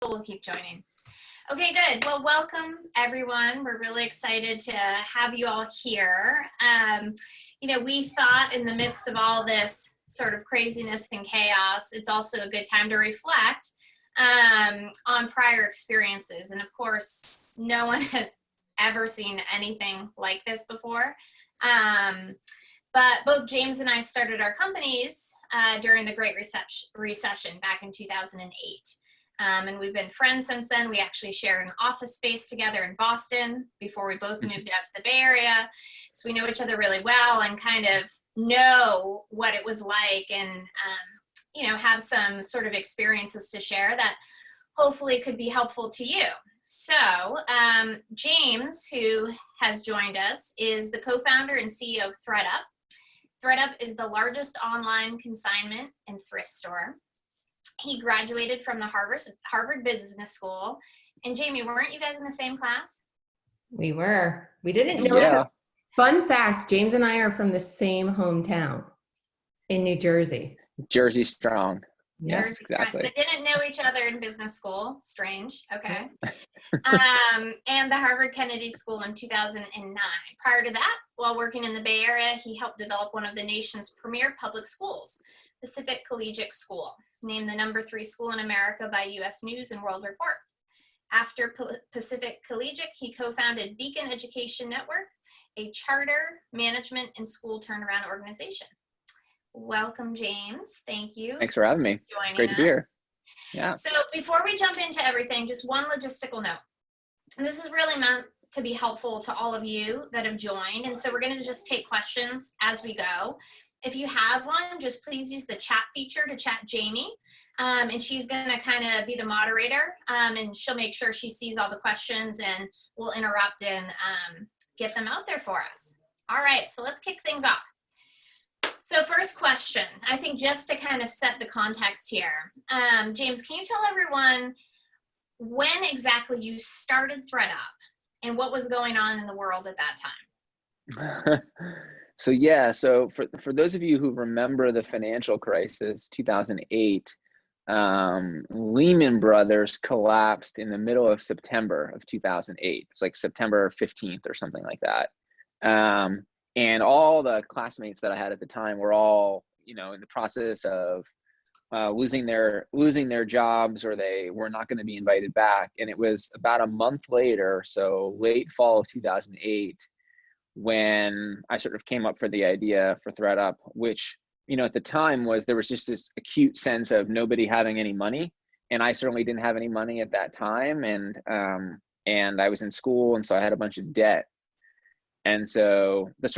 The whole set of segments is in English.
will keep joining. Okay, good. Well, welcome everyone. We're really excited to have you all here. We thought in the midst of all this sort of craziness and chaos, it's also a good time to reflect on prior experiences. And of course, no one has ever seen anything like this before. But both James and I started our companies during the Great Recession back in 2008. And we've been friends since then. We actually shared an office space together in Boston before we both moved out to the Bay Area. So we know each other really well and kind of know what it was like and, have some sort of experiences to share that hopefully could be helpful to you. So James, who has joined us, is the co-founder and CEO of ThredUp. ThredUp is the largest online consignment and thrift store. He graduated from the Harvard Business School. And Jamie, weren't you guys in the same class? We were. We didn't know each other. Fun fact, James and I are from the same hometown in New Jersey. Jersey strong. Yes, exactly. But didn't know each other in business school. Strange. Okay. And the Harvard Kennedy School in 2009. Prior to that, while working in the Bay Area, he helped develop one of the nation's premier public schools, Pacific Collegiate School, named the #3 school in America by U.S. News and World Report. After Pacific Collegiate, he co-founded Beacon Education Network, a charter, management, and school turnaround organization. Welcome, James. Thank you. Thanks for having me. Great to be here. Yeah. So before we jump into everything, just one logistical note. And this is really meant to be helpful to all of you that have joined. And so we're going to just take questions as we go. If you have one, just please use the chat feature to chat Jamie. And she's going to kind of be the moderator. And she'll make sure she sees all the questions and we'll interrupt and get them out there for us. All right, so let's kick things off. So first question, I think just to kind of set the context here. James, can you tell everyone when exactly you started ThredUp and what was going on in the world at that time? So for those of you who remember the financial crisis, 2008, Lehman Brothers collapsed in the middle of September of 2008. It's like September 15th or something like that. And all the classmates that I had at the time were all, in the process of losing their jobs, or they were not going to be invited back. And it was about a month later, so late fall of 2008, when I sort of came up for the idea for ThredUp, which, at the time there was just this acute sense of nobody having any money. And I certainly didn't have any money at that time. And I was in school, and so I had a bunch of debt. And so the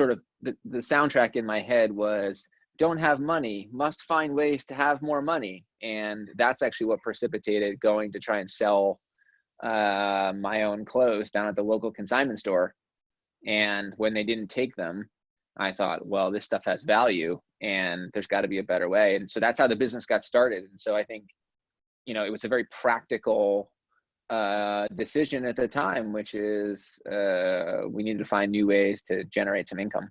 soundtrack in my head was, don't have money, must find ways to have more money. And that's actually what precipitated going to try and sell my own clothes down at the local consignment store. And when they didn't take them, I thought, well, this stuff has value and there's got to be a better way. And so that's how the business got started. And so I think, it was a very practical decision at the time, which is we needed to find new ways to generate some income.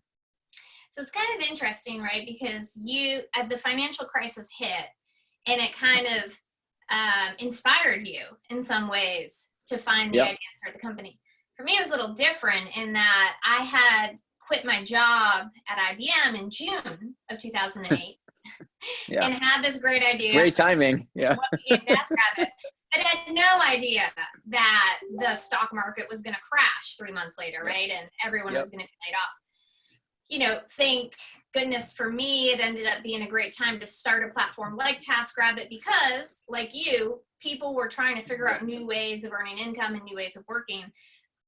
So it's kind of interesting, right? Because the financial crisis hit, and it kind of inspired you in some ways to find the idea to start the company. For me, it was a little different in that I had quit my job at IBM in June of 2008 and had this great idea. Great timing. Yeah. TaskRabbit. I had no idea that the stock market was going to crash 3 months later, right? And everyone was going to be laid off. Thank goodness for me, it ended up being a great time to start a platform like TaskRabbit because, like you, people were trying to figure out new ways of earning income and new ways of working.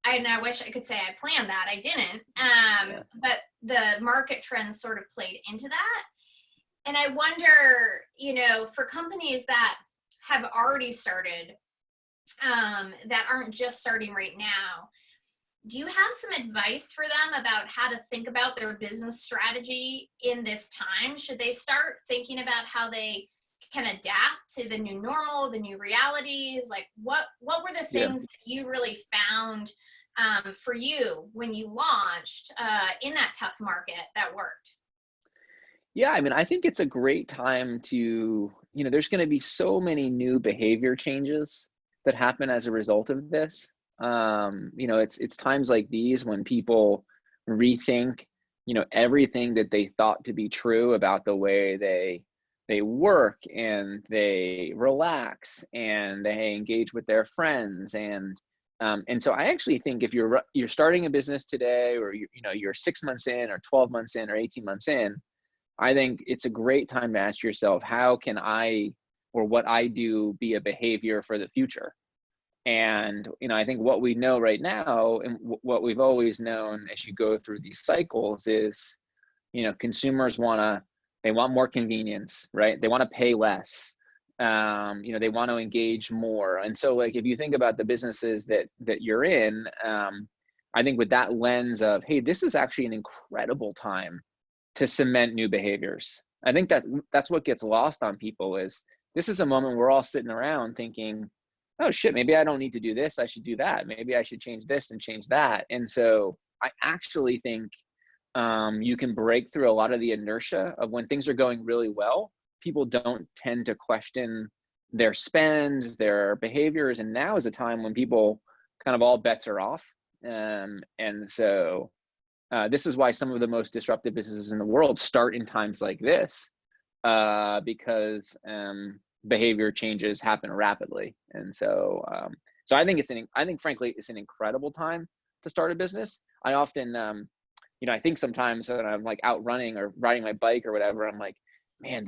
And I wish I could say I planned that. I didn't. But the market trends sort of played into that. And I wonder, for companies that have already started, that aren't just starting right now, do you have some advice for them about how to think about their business strategy in this time? Should they start thinking about how they can adapt to the new normal, the new realities? Like what were the things that you really found for you when you launched in that tough market that worked? Yeah, I think it's a great time to, there's going to be so many new behavior changes that happen as a result of this. You know, it's times like these when people rethink, you know, everything that they thought to be true about the way they work and they relax and they engage with their friends. And so I actually think if you're starting a business today, or you know, you're 6 months in or 12 months in or 18 months in, I think it's a great time to ask yourself, how can I, or what I do, be a behavior for the future? And, you know, I think what we know right now, and what we've always known as you go through these cycles, is, you know, consumers they want more convenience, right? They want to pay less. You know, they want to engage more. And so, like, if you think about the businesses that you're in, I think with that lens of, hey, this is actually an incredible time to cement new behaviors. I think that's what gets lost on people, is this is a moment we're all sitting around thinking, oh shit, maybe I don't need to do this, I should do that. Maybe I should change this and change that. And so I actually think you can break through a lot of the inertia of when things are going really well. People don't tend to question their spend, their behaviors. And now is a time when people kind of all bets are off. And so this is why some of the most disruptive businesses in the world start in times like this, because behavior changes happen rapidly. And so, so I think frankly, it's an incredible time to start a business. I often, you know, I think sometimes when I'm like out running or riding my bike or whatever, I'm like, man,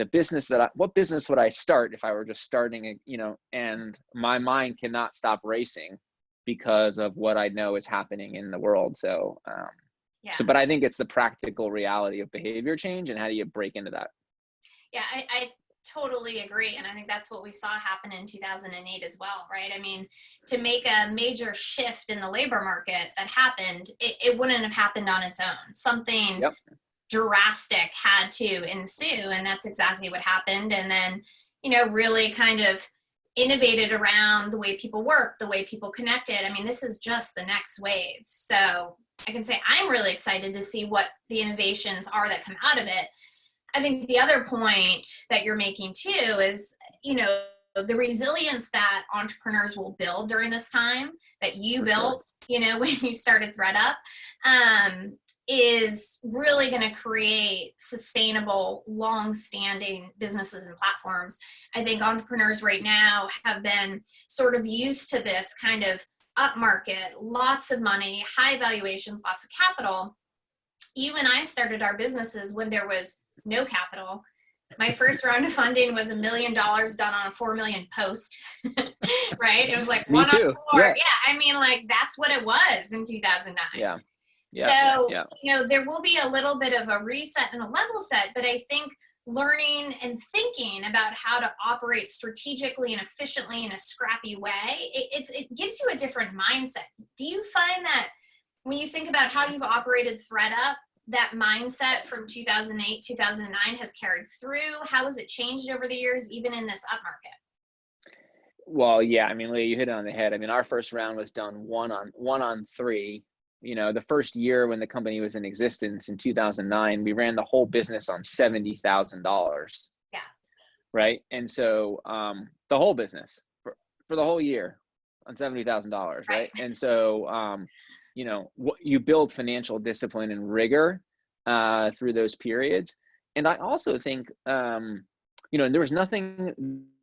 what business would I start if I were just starting it, you know, and my mind cannot stop racing because of what I know is happening in the world. So, but I think it's the practical reality of behavior change, and how do you break into that? Yeah, I totally agree. And I think that's what we saw happen in 2008 as well, right? I mean, to make a major shift in the labor market that happened, it wouldn't have happened on its own. Something drastic had to ensue, and that's exactly what happened. And then, you know, really kind of innovated around the way people work, the way people connected. I mean, this is just the next wave. So I can say I'm really excited to see what the innovations are that come out of it. I think the other point that you're making too is, you know, the resilience that entrepreneurs will build during this time, that you built, you know, when you started ThredUp, is really going to create sustainable, long-standing businesses and platforms. I think entrepreneurs right now have been sort of used to this kind of upmarket, lots of money, high valuations, lots of capital. You and I started our businesses when there was no capital. My first round of funding was $1 million done on a 4 million post, right? It was like Me 1 too. on 4. Yeah. I mean, like, that's what it was in 2009. Yeah. So, you know, there will be a little bit of a reset and a level set, but I think learning and thinking about how to operate strategically and efficiently in a scrappy way, it gives you a different mindset. Do you find that when you think about how you've operated ThredUp, that mindset from 2008, 2009 has carried through? How has it changed over the years, even in this upmarket? Well, yeah, I mean, Leah, you hit it on the head. I mean, our first round was done one on 3. You know, the first year when the company was in existence in 2009, we ran the whole business on $70,000. Yeah. Right. And so the whole business for the whole year on $70,000. Right. And so, you know, you build financial discipline and rigor through those periods. And I also think, you know, there was nothing,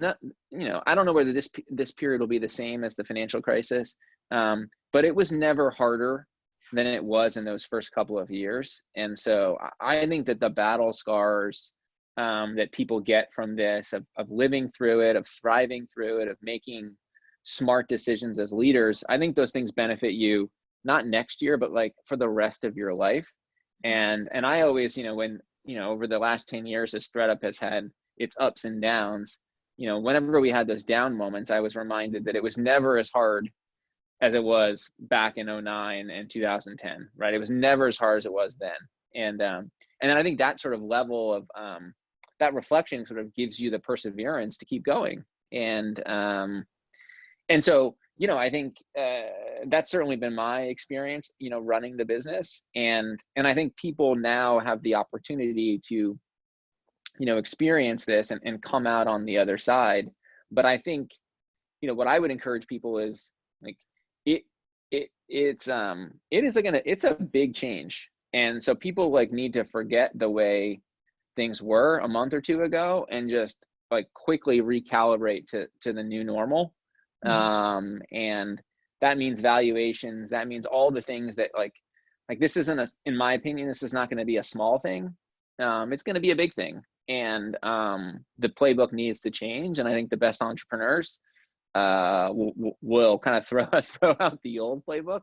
you know, I don't know whether this period will be the same as the financial crisis, but it was never harder than it was in those first couple of years. And so I think that the battle scars that people get from this, of living through it, of thriving through it, of making smart decisions as leaders, I think those things benefit you, not next year, but like for the rest of your life. And I always, you know, when, you know, over the last 10 years, as ThredUp has had its ups and downs, you know, whenever we had those down moments, I was reminded that it was never as hard as it was back in 2009 and 2010, right? It was never as hard as it was then. And then I think that sort of level of that reflection sort of gives you the perseverance to keep going. And so, you know, I think that's certainly been my experience, you know, running the business. And I think people now have the opportunity to, you know, experience this and come out on the other side. But I think you know, what I would encourage people is like, it's a big change. And so people like need to forget the way things were a month or two ago and just like quickly recalibrate to the new normal. And that means valuations, that means all the things that like this isn't in my opinion, this is not going to be a small thing. It's going to be a big thing. And the playbook needs to change. And I think the best entrepreneurs will kind of throw out the old playbook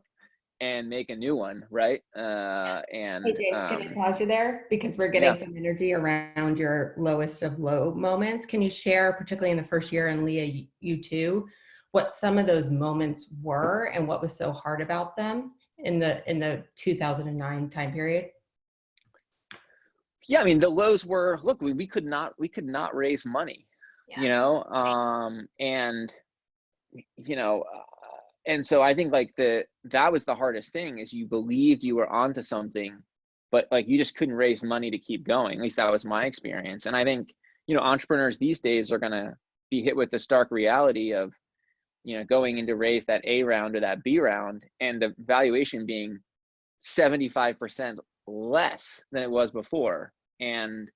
and make a new one, right? And hey James, can I pause you there? Because we're getting some energy around your lowest of low moments. Can you share, particularly in the first year, and Leah, you too, what some of those moments were and what was so hard about them in the 2009 time period? Yeah, I mean, the lows were, look, we could not raise money, you know, and you know, and so I think like that was the hardest thing, is you believed you were onto something, but like you just couldn't raise money to keep going. At least that was my experience. And I think, you know, entrepreneurs these days are going to be hit with the stark reality of, you know, going into raise that A round or that B round and the valuation being 75% less than it was before. And,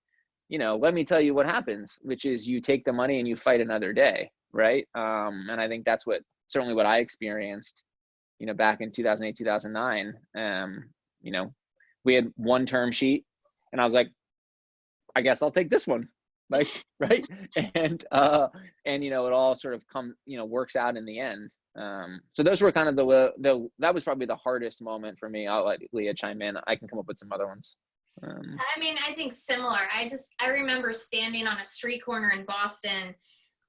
you know, let me tell you what happens, which is you take the money and you fight another day, right? And I think that's certainly what I experienced, you know, back in 2008, 2009. You know, we had one term sheet and I was like, I guess I'll take this one, like, right? And you know, it all sort of works out in the end. So those were kind of that was probably the hardest moment for me. I'll let Leah chime in. I can come up with some other ones. I mean, I think similar. I remember standing on a street corner in Boston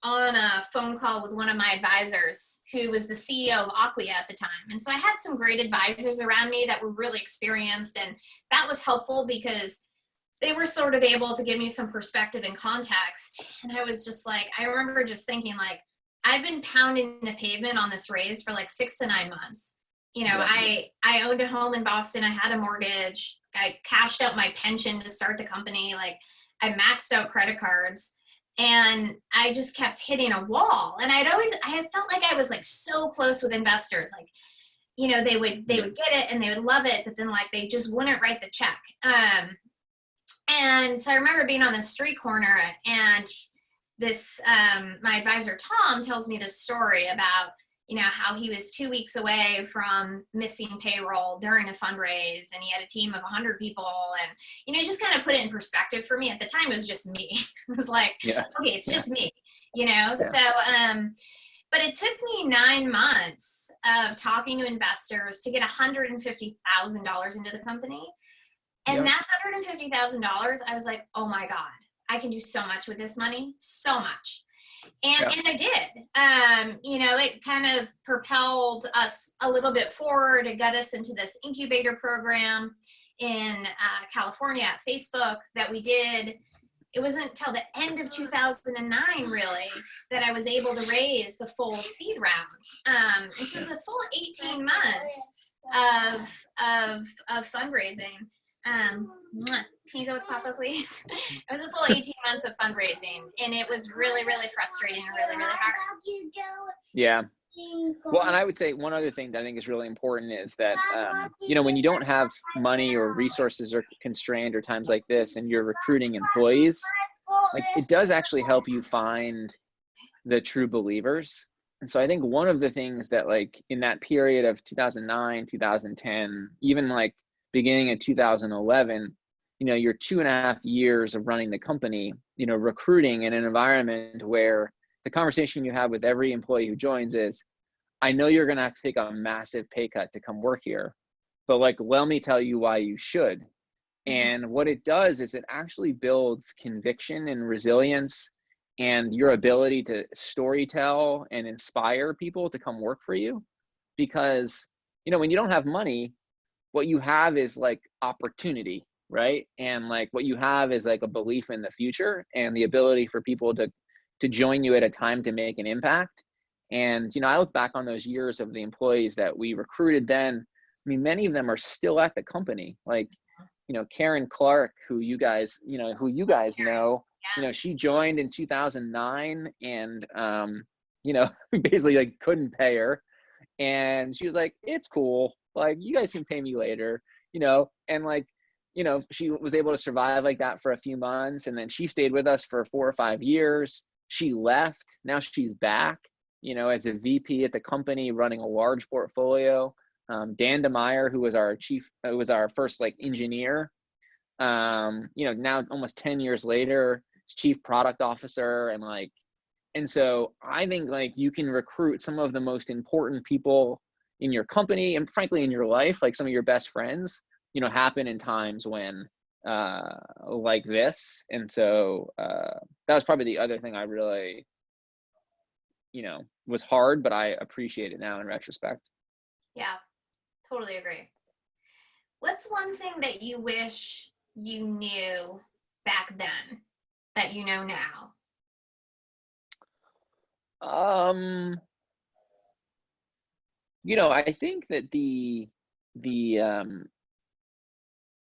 on a phone call with one of my advisors who was the CEO of Acquia at the time. And so I had some great advisors around me that were really experienced, and that was helpful because they were sort of able to give me some perspective and context. And I was just like, I remember just thinking like, I've been pounding the pavement on this raise for like 6 to 9 months. You know, I owned a home in Boston. I had a mortgage. I cashed out my pension to start the company. Like I maxed out credit cards. And I just kept hitting a wall. And I had felt like I was like so close with investors. Like, you know, they would get it and they would love it, but then like they just wouldn't write the check. And so I remember being on the street corner, and this my advisor Tom tells me this story about, you know, how he was 2 weeks away from missing payroll during a fundraise, and he had a team of 100 people. And, you know, he just kind of put it in perspective for me. At the time, it was just me. It was like, okay, it's just me, you know? Yeah. So, but it took me 9 months of talking to investors to get $150,000 into the company. And that $150,000, I was like, oh my God, I can do so much with this money, so much. And I did. You know, it kind of propelled us a little bit forward. It got us into this incubator program in California at Facebook that we did. It wasn't until the end of 2009, really, that I was able to raise the full seed round. And so it was a full 18 months of fundraising. Can you go with Papa, please? It was a full 18 months of fundraising, and it was really, really frustrating and really, really hard. Yeah. Well, and I would say one other thing that I think is really important is that, you know, when you don't have money or resources are constrained or times like this, and you're recruiting employees, like it does actually help you find the true believers. And so I think one of the things that like in that period of 2009, 2010, even like beginning of 2011, you know, your 2.5 years of running the company, you know, recruiting in an environment where the conversation you have with every employee who joins is, I know you're going to have to take a massive pay cut to come work here, but like, let me tell you why you should. And what it does is it actually builds conviction and resilience and your ability to storytell and inspire people to come work for you. Because, you know, when you don't have money, what you have is like opportunity, right? And like what you have is like a belief in the future and the ability for people to join you at a time to make an impact. And, you know, I look back on those years of the employees that we recruited then. I mean, many of them are still at the company. Like, you know, Karen Clark, who you guys know, you know, she joined in 2009 and, you know, basically like couldn't pay her. And she was like, it's cool. Like, you guys can pay me later, you know, and like, you know, she was able to survive like that for a few months. And then she stayed with us for 4 or 5 years. She left. Now she's back, you know, as a VP at the company running a large portfolio. Dan DeMeyer, who was our first like engineer, you know, now almost 10 years later, is chief product officer. And like, and so I think like you can recruit some of the most important people in your company and frankly in your life, like some of your best friends, you know, happen in times when like this. And so that was probably the other thing I really, you know, was hard, but I appreciate it now in retrospect. Yeah, totally agree. What's one thing that you wish you knew back then that you know now? You know, I think that the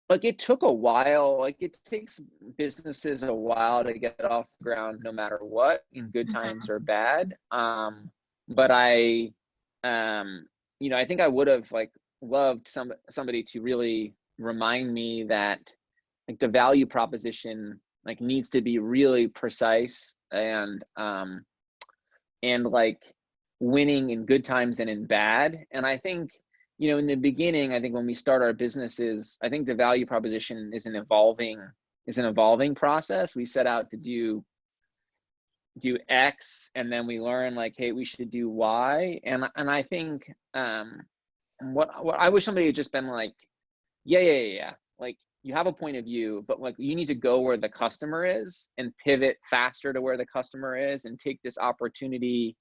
like it took a while, like it takes businesses a while to get off the ground no matter what, in good times or bad. But I you know, I think I would have like loved somebody to really remind me that like the value proposition like needs to be really precise and like winning in good times and in bad. And I think, you know, in the beginning, I think when we start our businesses, I think the value proposition is an evolving process. We set out to do X, and then we learn like, hey, we should do Y. And I think what I wish somebody had just been like, yeah. Like, you have a point of view, but like you need to go where the customer is and pivot faster to where the customer is and take this opportunity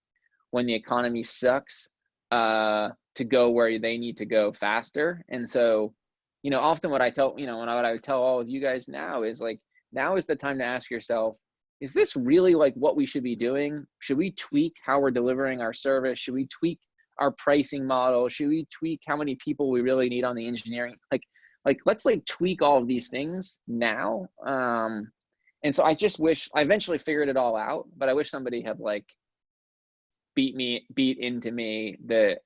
when the economy sucks to go where they need to go faster. And so, you know, often what I tell, you know, what I tell all of you guys now is like, now is the time to ask yourself, is this really like what we should be doing? Should we tweak how we're delivering our service? Should we tweak our pricing model? Should we tweak how many people we really need on the engineering? Like let's like tweak all of these things now. And so I just wish I eventually figured it all out, but I wish somebody had like beat into me the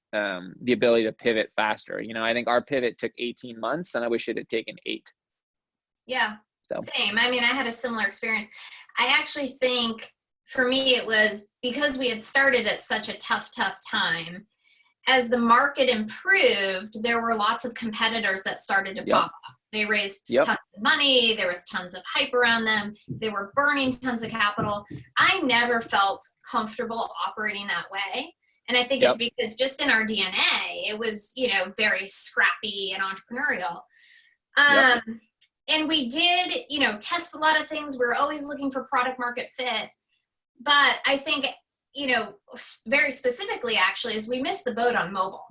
ability to pivot faster. You know, I think our pivot took 18 months and I wish it had taken 8. Yeah, so same. I mean, I had a similar experience. I actually think for me, it was because we had started at such a tough time. As the market improved, there were lots of competitors that started to pop up. They raised tons of money. There was tons of hype around them. They were burning tons of capital. I never felt comfortable operating that way. And I think it's because just in our DNA, it was, you know, very scrappy and entrepreneurial. And we did, you know, test a lot of things. We were always looking for product market fit. But I think, you know, very specifically, actually, is we missed the boat on mobile.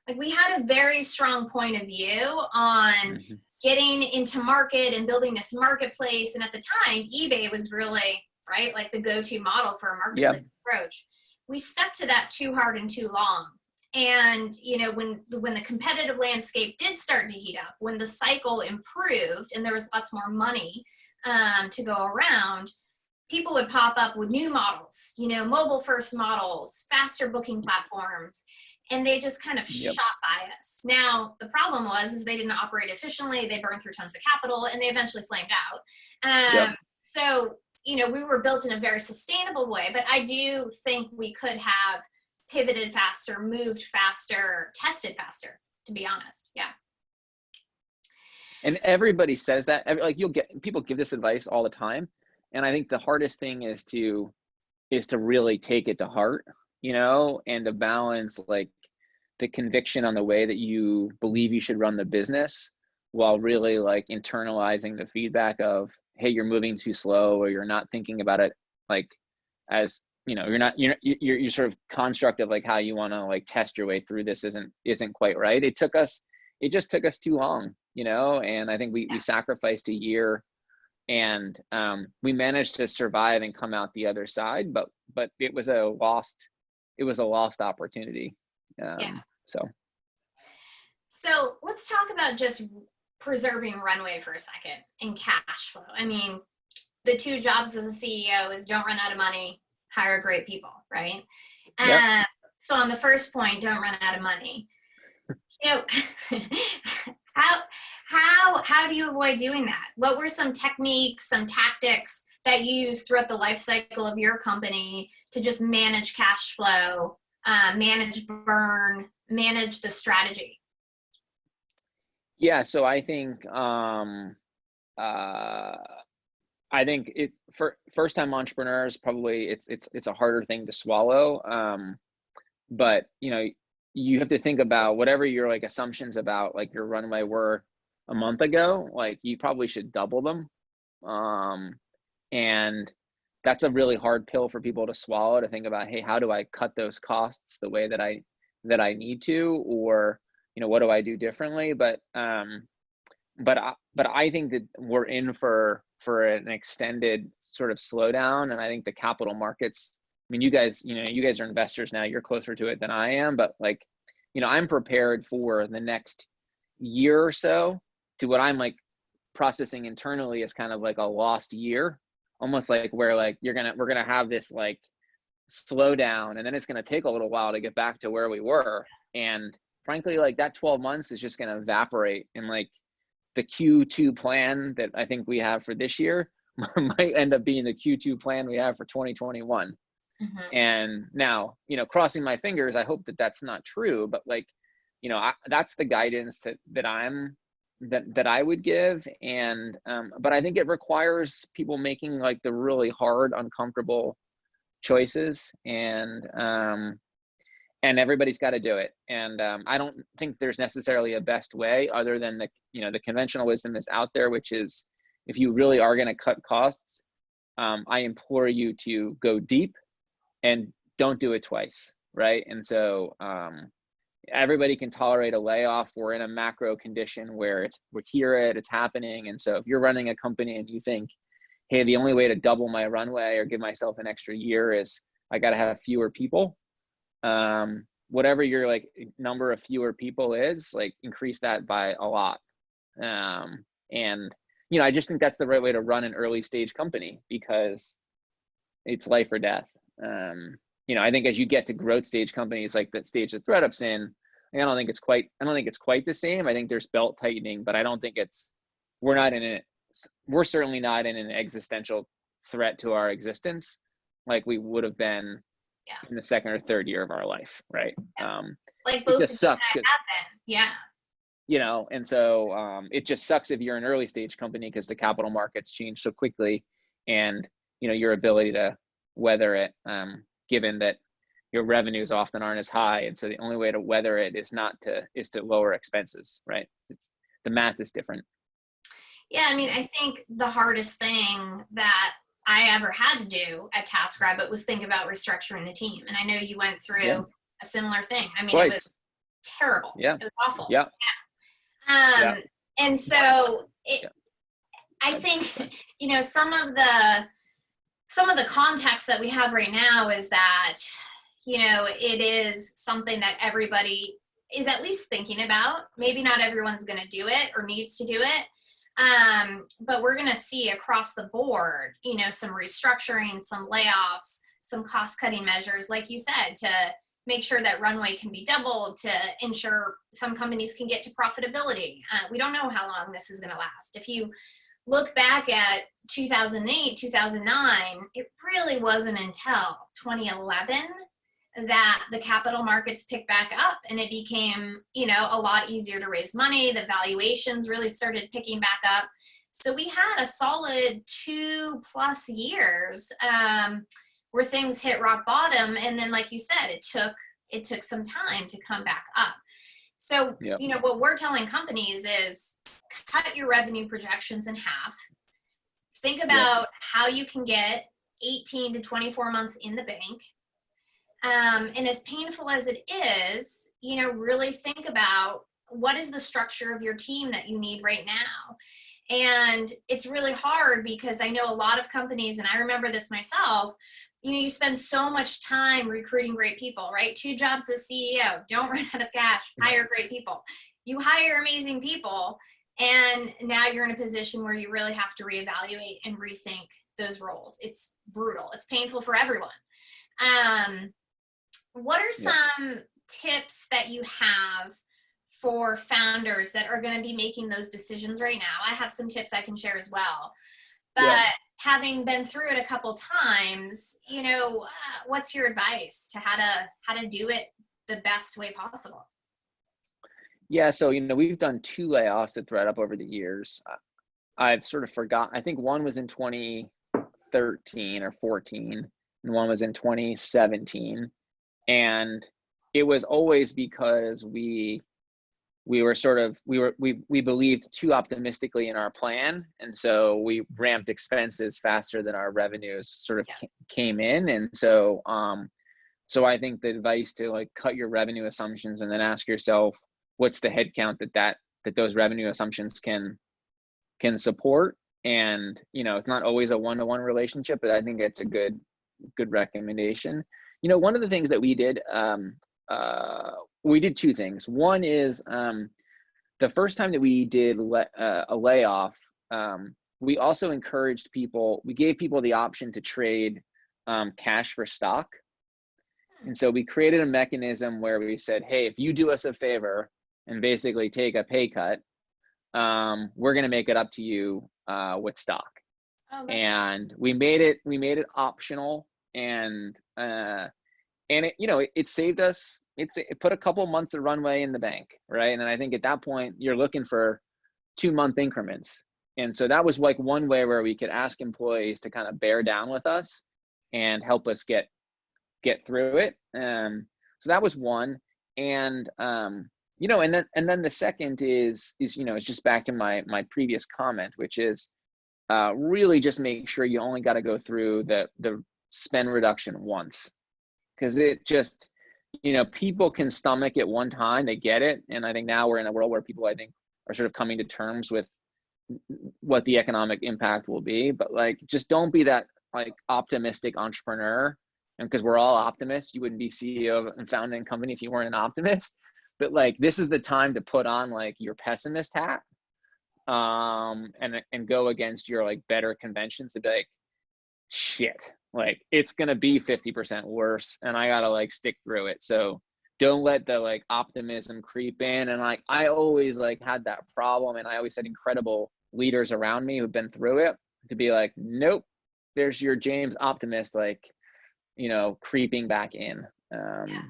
Like, we had a very strong point of view on getting into market and building this marketplace. And at the time, eBay was really, right, like the go-to model for a marketplace approach. We stuck to that too hard and too long. And, you know, when the competitive landscape did start to heat up, when the cycle improved and there was lots more money to go around, people would pop up with new models, you know, mobile first models, faster booking platforms, and they just kind of shot by us. Now, the problem is they didn't operate efficiently. They burned through tons of capital and they eventually flamed out. So, you know, we were built in a very sustainable way, but I do think we could have pivoted faster, moved faster, tested faster, to be honest. Yeah. And everybody says that, like, people give this advice all the time. And I think the hardest thing is to really take it to heart, you know, and to balance like the conviction on the way that you believe you should run the business while really like internalizing the feedback of, hey, you're moving too slow, or you're not thinking about it like as, you know, you're sort of construct of like how you want to like test your way through this isn't quite right. It just took us too long, you know, and I think we sacrificed a year. And we managed to survive and come out the other side, but it was a lost opportunity. So let's talk about just preserving runway for a second and cash flow. I mean, the 2 jobs as a CEO is don't run out of money hire great people, right? Yep. So on the first point, don't run out of money. You know, how do you avoid doing that? What were some techniques, some tactics that you use throughout the life cycle of your company to just manage cash flow, manage burn, manage the strategy? Yeah, so I think it for first time entrepreneurs, probably it's a harder thing to swallow. But you know, you have to think about whatever your like assumptions about like your runway were a month ago, like you probably should double them. And that's a really hard pill for people to swallow, to think about, hey, how do I cut those costs the way that I need to, or you know, what do I do differently? But I think that we're in for an extended sort of slowdown, and I think the capital markets. I mean, you guys are investors now. You're closer to it than I am, but like, you know, I'm prepared for the next year or so to what I'm like processing internally as kind of like a lost year, almost like where like we're gonna have this like slowdown, and then it's gonna take a little while to get back to where we were. And frankly, like that 12 months is just gonna evaporate, and like the Q2 plan that I think we have for this year might end up being the Q2 plan we have for 2021. Mm-hmm. And now, you know, crossing my fingers, I hope that that's not true, but like, you know, that's the guidance that I would give. And but I think it requires people making like the really hard, uncomfortable choices, and everybody's got to do it. And I don't think there's necessarily a best way other than the conventional wisdom is out there, which is if you really are going to cut costs, I implore you to go deep and don't do it twice, right? And so everybody can tolerate a layoff. We're in a macro condition where it's happening. And so if you're running a company and you think, hey, the only way to double my runway or give myself an extra year is I got to have fewer people, whatever your like number of fewer people is, like increase that by a lot. And you know, I just think that's the right way to run an early stage company, because it's life or death. You know, I think as you get to growth stage companies like the stage that ThreadUp's in, I don't think it's quite the same. I think there's belt tightening, but I don't think we're certainly not in an existential threat to our existence like we would have been in the second or third year of our life, right? Like both it just sucks. Yeah. You know, and so it just sucks if you're an early stage company because the capital markets change so quickly, and you know, your ability to weather it, given that your revenues often aren't as high, and so the only way to weather it is to lower expenses, right? The math is different. Yeah, I mean, I think the hardest thing that I ever had to do at TaskRabbit was think about restructuring the team. And I know you went through a similar thing. I mean, Twice. It was terrible. Yeah. It was awful. Yeah. And so I think, you know, some of the context that we have right now is that, you know, it is something that everybody is at least thinking about. Maybe not everyone's going to do it or needs to do it. But we're going to see across the board, you know, some restructuring, some layoffs, some cost-cutting measures, like you said, to make sure that runway can be doubled, to ensure some companies can get to profitability. We don't know how long this is going to last. If you look back at 2008, 2009, it really wasn't until 2011 that the capital markets picked back up and it became, you know, a lot easier to raise money. The valuations really started picking back up. So we had a solid 2+ years where things hit rock bottom. And then, like you said, it took some time to come back up. So, you know, what we're telling companies is cut your revenue projections in half. Think about how you can get 18 to 24 months in the bank. And as painful as it is, you know, really think about what is the structure of your team that you need right now. And it's really hard because I know a lot of companies, and I remember this myself, you know, you spend so much time recruiting great people, right? 2 jobs as CEO, don't run out of cash, hire great people. You hire amazing people, and now you're in a position where you really have to reevaluate and rethink those roles. It's brutal. It's painful for everyone. What are some tips that you have for founders that are going to be making those decisions right now? I have some tips I can share as well. But having been through it a couple times, you know, what's your advice to how to do it the best way possible? Yeah, so we've done 2 layoffs at ThreadUp over the years. I've sort of forgot. I think one was in 2013 or 14, and one was in 2017, and it was always because we believed too optimistically in our plan, and so we ramped expenses faster than our revenues sort of came in. And so I think the advice to like cut your revenue assumptions and then ask yourself, what's the head count that those revenue assumptions can support. And it's not always a one-to-one relationship, but I think it's a good recommendation. One of the things that we did, we did 2 things. One is the first time that we did a layoff, we also encouraged people, we gave people the option to trade cash for stock. And so we created a mechanism where we said, hey, if you do us a favor and basically take a pay cut, we're going to make it up to you with stock. And we made it optional, and it saved us. It put a couple months of runway in the bank, right? And I think at that point you're looking for 2-month increments. And so that was like one way where we could ask employees to kind of bear down with us and help us get through it. So that was one. And and then the second is it's just back to my previous comment, which is really just make sure you only got to go through the spend reduction once, because it just people can stomach it one time, they get it. And I think now we're in a world where people, I think, are sort of coming to terms with what the economic impact will be. But like, just don't be that like optimistic entrepreneur. And because we're all optimists, you wouldn't be CEO and founding a company if you weren't an optimist. But like, this is the time to put on like your pessimist hat, and go against your like better conventions to be like, shit, like it's gonna be 50% worse, and I gotta like stick through it. So don't let the like optimism creep in. And like, I always like had that problem, and I always had incredible leaders around me who've been through it to be like, nope, there's your James optimist, like creeping back in.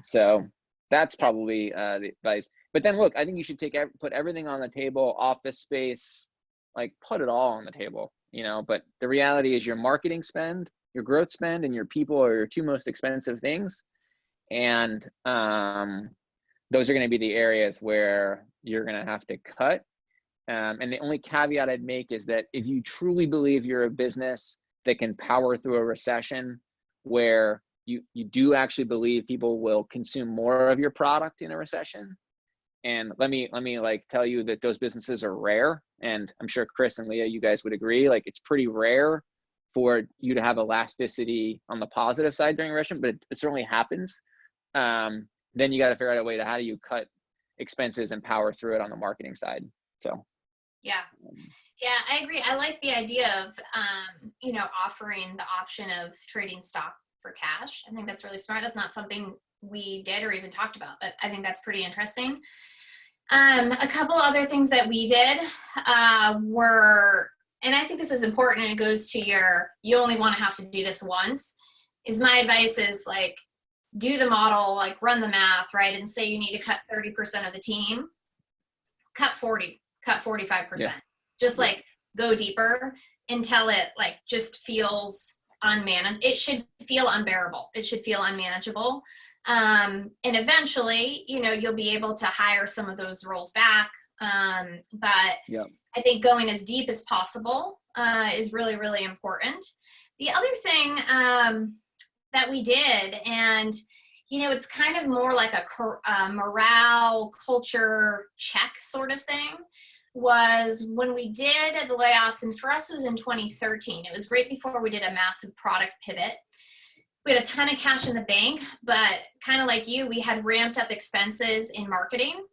So that's probably the advice. But then look, I think you should put everything on the table, office space, like put it all on the table, but the reality is your marketing spend, your growth spend, and your people are your 2 most expensive things. And those are going to be the areas where you're going to have to cut. And the only caveat I'd make is that if you truly believe you're a business that can power through a recession, where you do actually believe people will consume more of your product in a recession. And let me like tell you that those businesses are rare. And I'm sure Chris and Leah, you guys would agree, like it's pretty rare for you to have elasticity on the positive side during a recession, but it certainly happens. Then you got to figure out a way to how do you cut expenses and power through it on the marketing side. So. Yeah, I agree. I like the idea of, offering the option of trading stock for cash. I think that's really smart. That's not something we did or even talked about, but I think that's pretty interesting. A couple other things that we did were, and I think this is important, and it goes to you only want to have to do this once, is my advice is like, do the model, like run the math, right? And say you need to cut 30% of the team, cut 40, cut 45%. Just like go deeper until it like just feels unmanageable. It should feel unbearable. It should feel unmanageable. And eventually, you'll be able to hire some of those roles back. But I think going as deep as possible is really, really important. The other thing that we did, and it's kind of more like a morale culture check sort of thing, was when we did the layoffs, and for us it was in 2013. It was right before we did a massive product pivot. We had a ton of cash in the bank, but kind of like you, we had ramped up expenses in marketing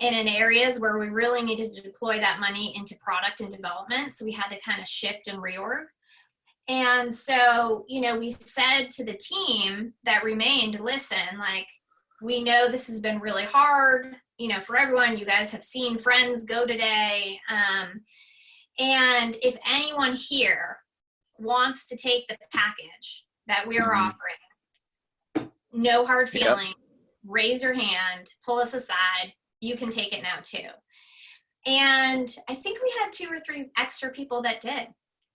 and in areas where we really needed to deploy that money into product and development. So we had to kind of shift and reorg. And so, you know, we said to the team that remained, listen, like, we know this has been really hard, you know, for everyone. You guys have seen friends go today. And if anyone here wants to take the package that we are offering, no hard feelings, raise your hand, pull us aside. You can take it now too. And I think we had 2 or 3 extra people that did.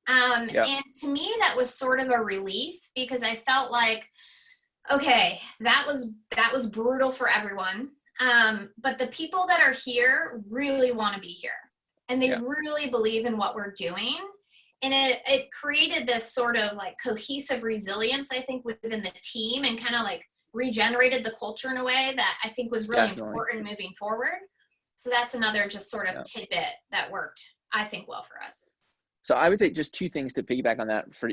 And to me, that was sort of a relief, because I felt like, okay, that was brutal for everyone. But the people that are here really want to be here, and they really believe in what we're doing. And it created this sort of like cohesive resilience, I think, within the team, and kind of like regenerated the culture in a way that I think was really important moving forward. So that's another just sort of tidbit that worked, I think, well for us. So I would say just 2 things to piggyback on that for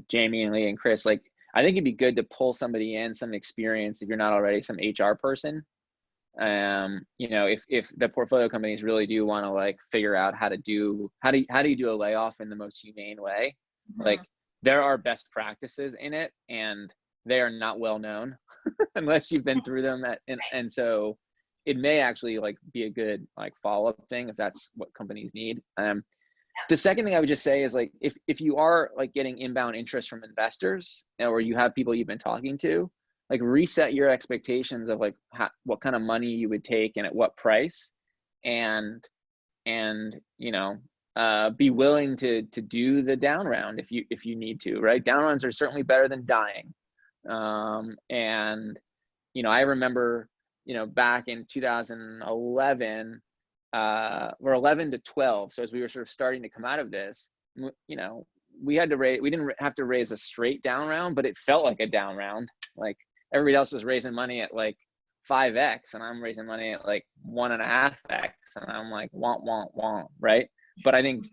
Jamie and Leah and Chris. Like, I think it'd be good to pull somebody in, some experience, if you're not already some HR person. You know, if the portfolio companies really do want to like figure out how do you do a layoff in the most humane way? Like, there are best practices in it, and they are not well known unless you've been through them. And so it may actually like be a good like follow-up thing if that's what companies need. The second thing I would just say is, like, if you are like getting inbound interest from investors, or you have people you've been talking to, like, reset your expectations of like what kind of money you would take and at what price, and you know, be willing to do the down round if you need to, right? Down rounds are certainly better than dying. And you know, I remember, you know, back in 2011, we're 11 to 12. So as we were sort of starting to come out of this, you know, we didn't have to raise a straight down round, but it felt like a down round. Like, everybody else was raising money at like 5x, and I'm raising money at like 1.5x, and I'm like, want, right? But I think,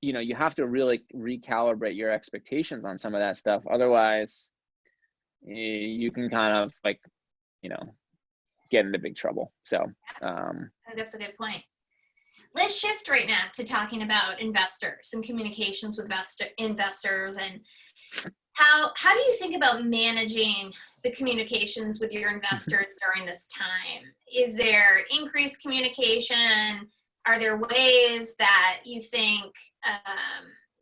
you know, you have to really recalibrate your expectations on some of that stuff. Otherwise, you can kind of like, you know, get into big trouble. So that's a good point. Let's shift right now to talking about investors and communications with investors, and how do you think about managing the communications with your investors during this time? Is there increased communication? Are there ways that you think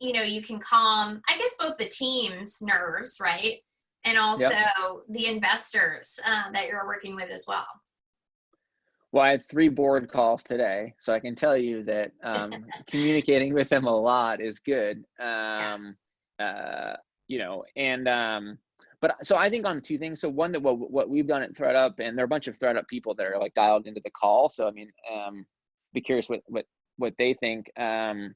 you know, you can calm, I guess, both the team's nerves, right, and also the investors that you're working with as well? Well, I had 3 board calls today, so I can tell you that communicating with them a lot is good. You know, and but so I think on 2 things. So one, that what we've done at ThreadUp, and there are a bunch of ThreadUp people that are like dialed into the call. So I mean, be curious what they think, you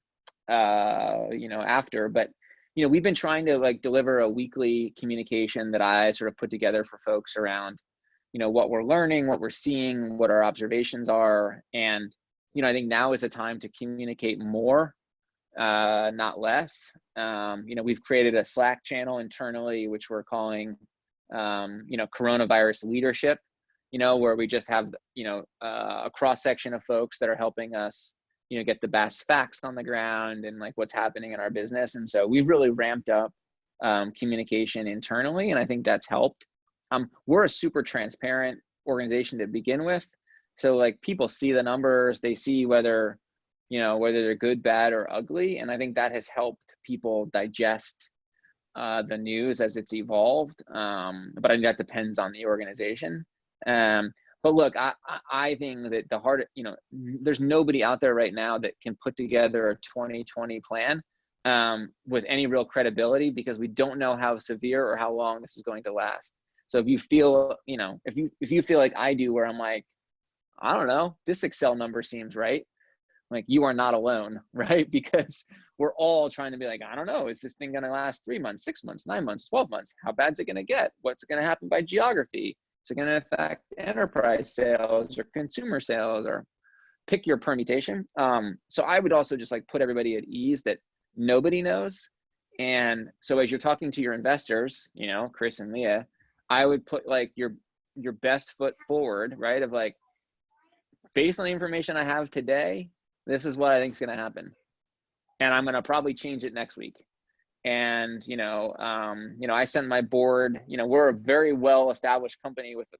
know, after. But you know, we've been trying to like deliver a weekly communication that I sort of put together for folks around, you know, what we're learning, what we're seeing, what our observations are. And, you know, I think now is a time to communicate more, not less. You know, we've created a Slack channel internally, which we're calling, you know, coronavirus leadership, you know, where we just have, you know, a cross section of folks that are helping us, you know, get the best facts on the ground and like what's happening in our business. And so we've really ramped up communication internally, and I think that's helped. We're a super transparent organization to begin with. So like, people see the numbers, they see whether, you know, whether they're good, bad, or ugly. And I think that has helped people digest the news as it's evolved. But I think that depends on the organization. But look, I think that the hard, you know, there's nobody out there right now that can put together a 2020 plan with any real credibility, because we don't know how severe or how long this is going to last. So if you feel, you know, if you feel like I do, where I'm like, I don't know, this Excel number seems right, like, you are not alone, right? Because we're all trying to be like, I don't know, is this thing going to last 3 months, 6 months, 9 months, 12 months? How bad is it going to get? What's going to happen by geography? Is it going to affect enterprise sales or consumer sales, or pick your permutation? So I would also just like put everybody at ease that nobody knows. And so as you're talking to your investors, you know, Chris and Leah, I would put like your best foot forward, right? Of like, based on the information I have today, this is what I think is going to happen. and I'm going to probably change it next week. And, I sent my board, we're a very well established company with a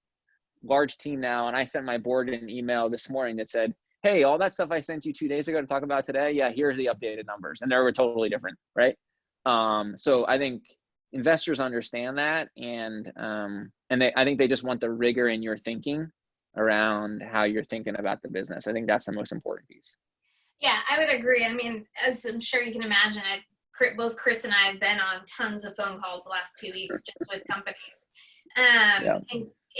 large team now. And I sent my board an email this morning that said, hey, all that stuff I sent you 2 days ago to talk about today, yeah, here's the updated numbers. And they were totally different, right? So I think investors understand that, and I think they just want the rigor in your thinking around how you're thinking about the business. I think that's the most important piece. Yeah, I would agree. I mean, as I'm sure you can imagine, both Chris and I have been on tons of phone calls the last 2 weeks just with companies, Yeah.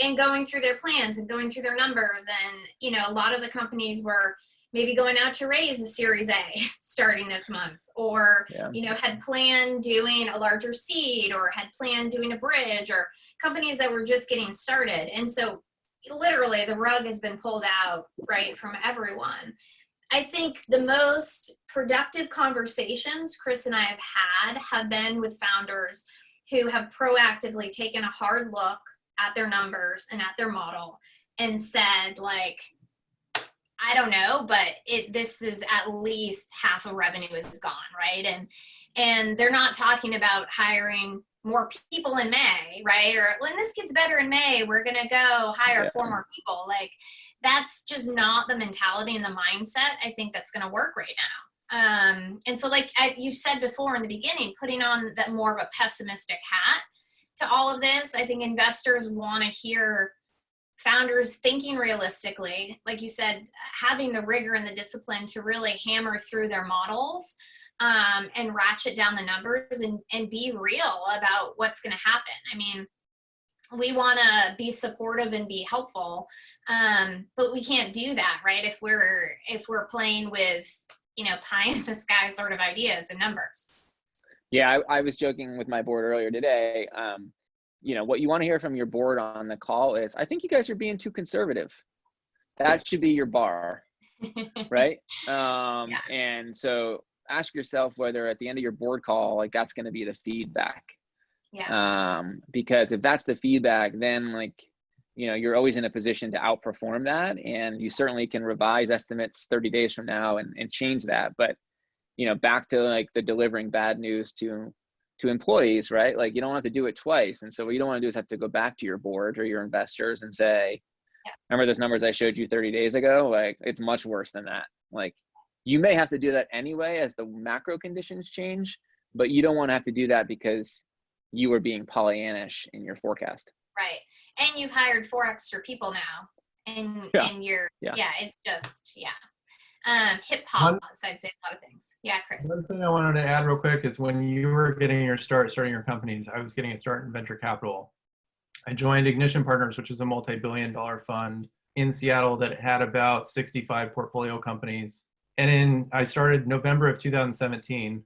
and going through their plans and going through their numbers. And, a lot of the companies were maybe going out to raise a Series A starting this month, or, had planned doing a larger seed, or had planned doing a bridge, or companies that were just getting started. And so literally the rug has been pulled out, right, from everyone. I think the most productive conversations Chris and I have been with founders who have proactively taken a hard look at their numbers and at their model and said, like, I don't know, but this is at least half of revenue is gone, right? And they're not talking about hiring more people in May, right? Or when this gets better in May, we're going to go hire 4 more people. Like, that's just not the mentality and the mindset I think that's going to work right now. And so, like you said before in the beginning, putting on that more of a pessimistic hat to all of this, I think investors want to hear founders thinking realistically, like you said, having the rigor and the discipline to really hammer through their models, and ratchet down the numbers and be real about what's going to happen. I mean, we want to be supportive and be helpful, but we can't do that, right? If we're playing with, pie in the sky sort of ideas and numbers. Yeah, I was joking with my board earlier today. What you want to hear from your board on the call is, I think you guys are being too conservative. That should be your bar, right? And so ask yourself whether at the end of your board call, like, that's going to be the feedback. Because if that's the feedback, then you're always in a position to outperform that, and you certainly can revise estimates 30 days from now and change that. But back to like the delivering bad news to employees, right? Like, you don't have to do it twice. And so what you don't want to do is have to go back to your board or your investors and say, remember those numbers I showed you 30 days ago? Like, it's much worse than that. Like, you may have to do that anyway as the macro conditions change, but you don't want to have to do that because you were being Pollyannish in your forecast. Right. And you've hired 4 extra people now. And it's just, hip hop, I'd say a lot of things. Yeah, Chris. One thing I wanted to add real quick is, when you were getting your start, starting your companies, I was getting a start in venture capital. I joined Ignition Partners, which is a multi-billion-dollar fund in Seattle that had about 65 portfolio companies. And I started November of 2017,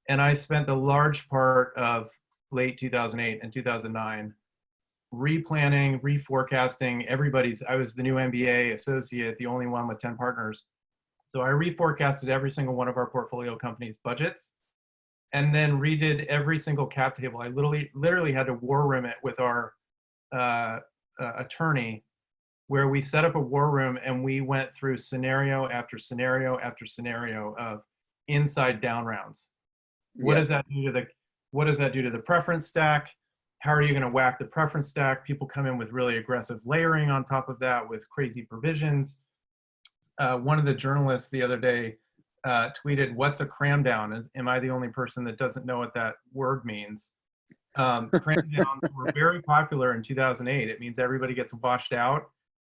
and I spent the large part of late 2008 and 2009 replanning, reforecasting I was the new MBA associate, the only one with 10 partners. So I reforecasted every single one of our portfolio companies' budgets, and then redid every single cap table. I literally had to war room it with our attorney, where we set up a war room and we went through scenario after scenario after scenario of inside down rounds. What does that do to the preference stack? How are you going to whack the preference stack? People come in with really aggressive layering on top of that with crazy provisions. One of the journalists the other day tweeted, "What's a cram down? Am I the only person that doesn't know what that word means?" Cram downs were very popular in 2008. It means everybody gets washed out.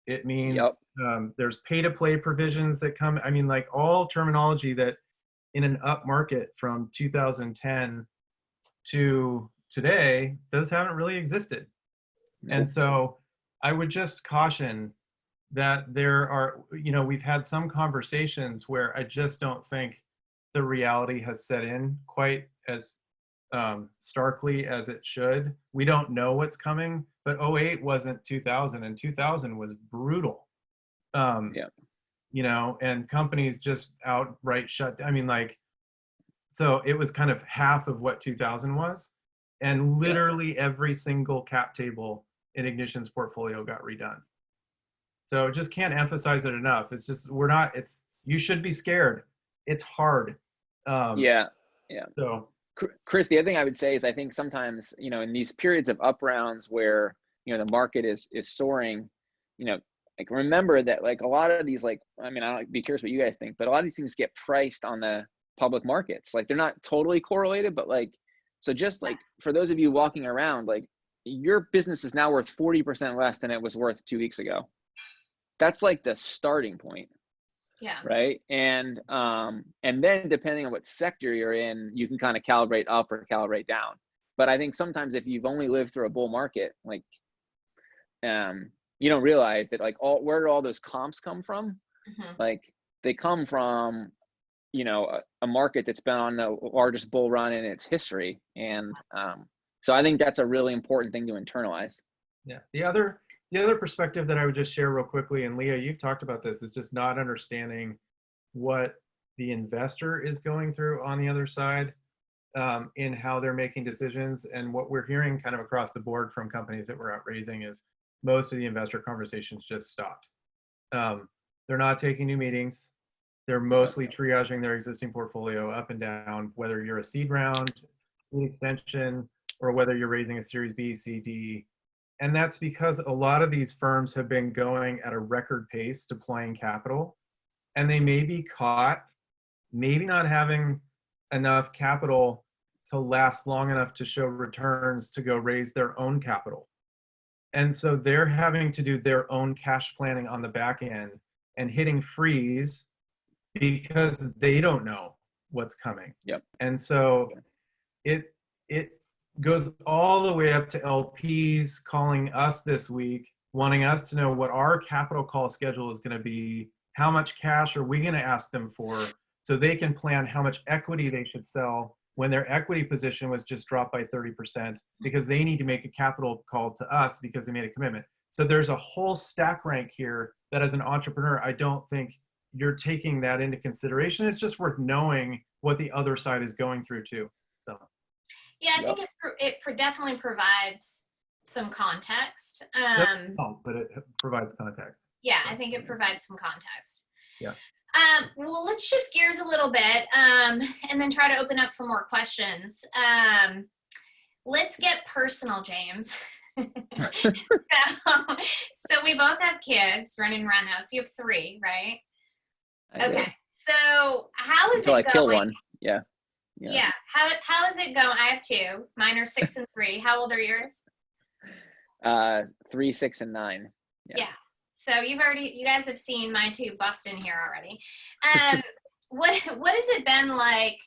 It means there's pay-to-play provisions that come. I mean, like, all terminology that in an up market from 2010 to today, those haven't really existed. Nope. And so I would just caution that there are, we've had some conversations where I just don't think the reality has set in quite as starkly as it should. We don't know what's coming, but 08 wasn't 2000, and 2000 was brutal. And companies just outright shut. I mean, so it was kind of half of what 2000 was, and literally every single cap table in Ignition's portfolio got redone. So just can't emphasize it enough. It's just, you should be scared. It's hard. Yeah. Yeah. So Chris, the other thing I would say is I think sometimes, in these periods of up rounds where, the market is soaring, like remember that like a lot of these, like, I mean, I'll be curious what you guys think, but a lot of these things get priced on the public markets. Like they're not totally correlated, but like, so just like for those of you walking around, like your business is now worth 40% less than it was worth 2 weeks ago. That's like the starting point. Yeah. Right. And then depending on what sector you're in, you can kind of calibrate up or calibrate down. But I think sometimes if you've only lived through a bull market, like, you don't realize that like where do all those comps come from? Mm-hmm. Like they come from, a market that's been on the largest bull run in its history. And so I think that's a really important thing to internalize. yeah, the other perspective that I would just share real quickly, and Leah, you've talked about this, is just not understanding what the investor is going through on the other side in how they're making decisions. And what we're hearing kind of across the board from companies that we're out raising is most of the investor conversations just stopped. They're not taking new meetings. They're mostly triaging their existing portfolio up and down, whether you're a seed round, seed extension, or whether you're raising a Series B, C, D. And that's because a lot of these firms have been going at a record pace deploying capital, and they may be caught maybe not having enough capital to last long enough to show returns to go raise their own capital. And so they're having to do their own cash planning on the back end and hitting freeze because they don't know what's coming. Yep. And so it goes all the way up to LPs calling us this week, wanting us to know what our capital call schedule is going to be, how much cash are we going to ask them for, so they can plan how much equity they should sell when their equity position was just dropped by 30%, because they need to make a capital call to us because they made a commitment. So there's a whole stack rank here that as an entrepreneur, I don't think you're taking that into consideration. It's just worth knowing what the other side is going through too. So. Yeah, I think it definitely provides some context. But it provides context. Yeah, I think it provides some context. Yeah. Well, let's shift gears a little bit and then try to open up for more questions. Let's get personal, James. So we both have kids running around the house. You have 3, right? Okay. So how is it going? Until I kill one. Yeah. Yeah. How is it going? I have 2. Mine are 6 and 3. How old are yours? 3, 6, and 9. Yeah. So you guys have seen my 2 bust in here already. What has it been like,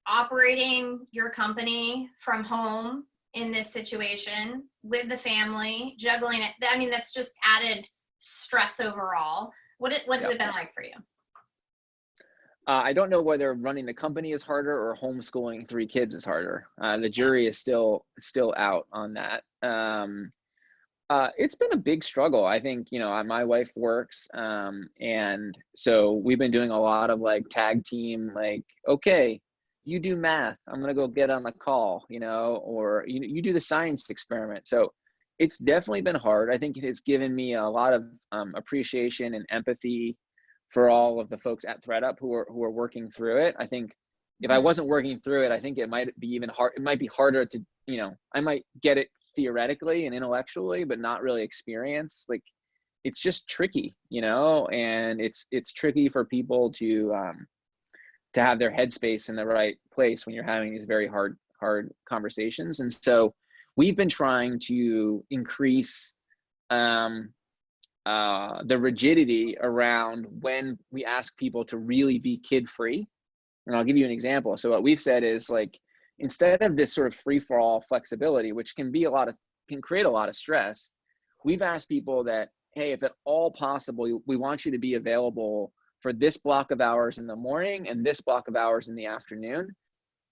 operating your company from home in this situation with the family, juggling it? I mean, that's just added stress overall. What has it been like for you? I don't know whether running the company is harder or homeschooling 3 kids is harder. The jury is still out on that. It's been a big struggle. I think, my wife works, and so we've been doing a lot of like tag team, like, okay, you do math, I'm going to go get on the call, or you do the science experiment. So it's definitely been hard. I think it has given me a lot of appreciation and empathy for all of the folks at ThreadUp who are working through it. I think if I wasn't working through it, I think it might be even hard. It might be harder to, I might get it theoretically and intellectually, but not really experience. Like, it's just tricky, and it's tricky for people to have their headspace in the right place when you're having these very hard conversations. And so we've been trying to increase the rigidity around when we ask people to really be kid-free. And I'll give you an example. So what we've said is, like, instead of this sort of free-for-all flexibility, which can create a lot of stress, we've asked people that, hey, if at all possible, we want you to be available for this block of hours in the morning and this block of hours in the afternoon.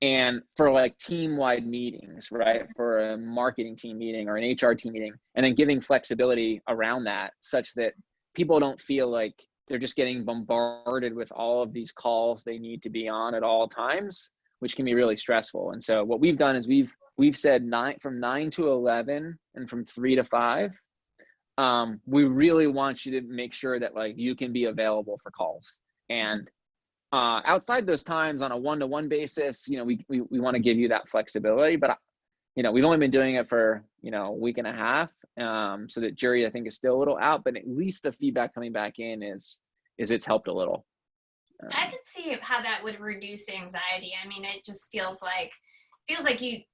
And for like team-wide meetings, right? For a marketing team meeting or an HR team meeting, and then giving flexibility around that such that people don't feel like they're just getting bombarded with all of these calls they need to be on at all times, which can be really stressful. And so what we've done is we've said from 9 to 11 and from 3 to 5. We really want you to make sure that like you can be available for calls. And outside those times on a one-to-one basis, you know, we want to give you that flexibility, but you know, we've only been doing it for, you know, a week and a half. So that jury, I think, is still a little out, but at least the feedback coming back in is it's helped a little. I could see how that would reduce anxiety. I mean, it just feels like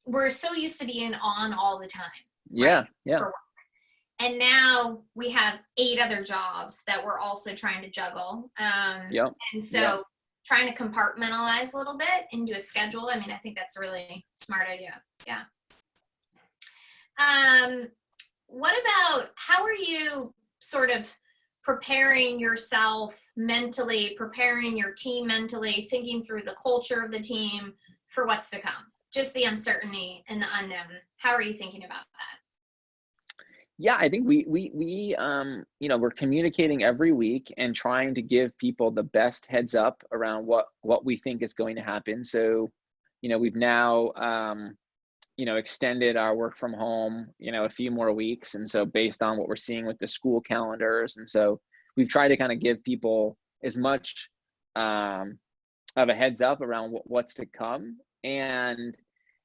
we're so used to being on all the time. Yeah, right, yeah. for work. And now we have 8 other jobs that we're also trying to juggle. Yep. And so Yep. trying to compartmentalize a little bit into a schedule. I mean, I think that's a really smart idea. Yeah. What about, how are you sort of preparing yourself mentally, preparing your team mentally, thinking through the culture of the team for what's to come? Just the uncertainty and the unknown. How are you thinking about that? Yeah, I think we you know, we're communicating every week and trying to give people the best heads up around what we think is going to happen. So, you know, we've now you know, extended our work from home, you know, a few more weeks. And so based on what we're seeing with the school calendars, and so we've tried to kind of give people as much of a heads up around what's to come. And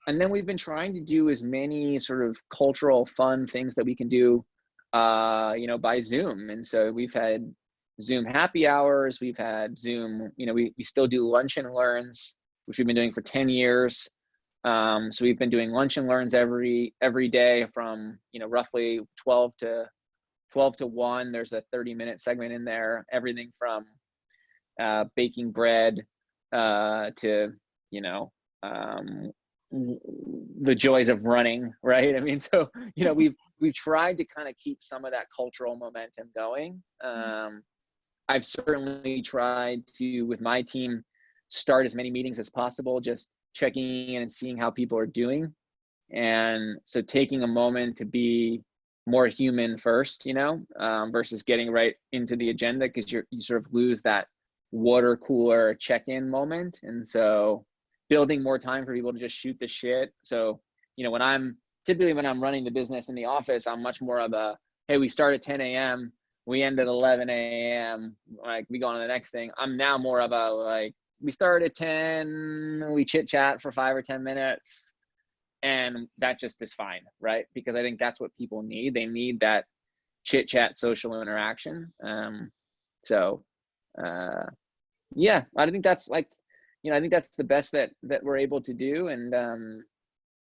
then we've been trying to do as many sort of cultural fun things that we can do, you know, by Zoom. And so we've had Zoom happy hours. We've had Zoom, you know, we still do lunch and learns, which we've been doing for 10 years. So we've been doing lunch and learns every day from, you know, roughly 12 to 1. There's a 30-minute segment in there, everything from baking bread to, you know, the joys of running, right? I mean, so, you know, we've tried to kind of keep some of that cultural momentum going. I've certainly tried to, with my team, start as many meetings as possible, just checking in and seeing how people are doing. And so taking a moment to be more human first, you know, versus getting right into the agenda, because you sort of lose that water cooler check-in moment. And so building more time for people to just shoot the shit. So, you know, when I'm running the business in the office, I'm much more of a, hey, we start at 10 a.m., we end at 11 a.m., like we go on to the next thing. I'm now more of a, like, we start at 10, we chit chat for 5 or 10 minutes, and that just is fine, right? Because I think that's what people need. They need that chit chat social interaction. Yeah, I think that's, like, you know, I think that's the best that we're able to do. And